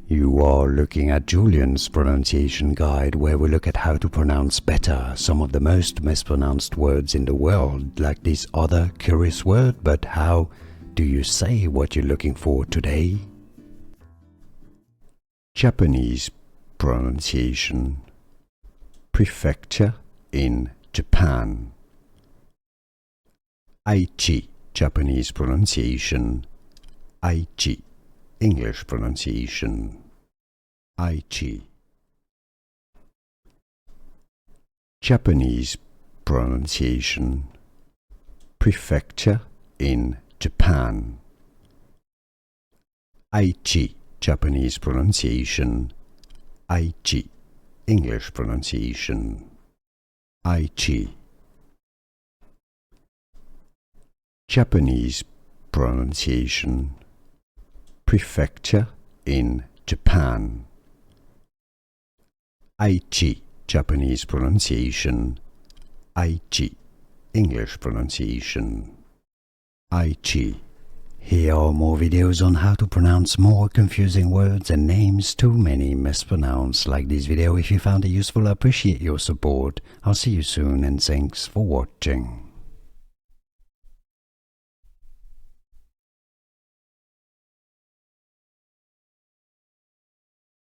You are looking at Julian's pronunciation guide, where we look at how to pronounce better some of the most mispronounced words in the world, like this other curious word. But how do you say what you're looking for today? Japanese pronunciation. Prefecture in Japan. Aichi, Japanese pronunciation. Aichi, English pronunciation. Aichi. Japanese pronunciation. Prefecture in Japan. Aichi, Japanese pronunciation. Aichi, English pronunciation. Aichi. Japanese pronunciation. Prefecture in Japan. Aichi, Japanese pronunciation. Aichi, English pronunciation. Aichi. Here are more videos on how to pronounce more confusing words and names too many mispronounced. Like this video if you found it useful. I appreciate your support. I'll see you soon and thanks for watching.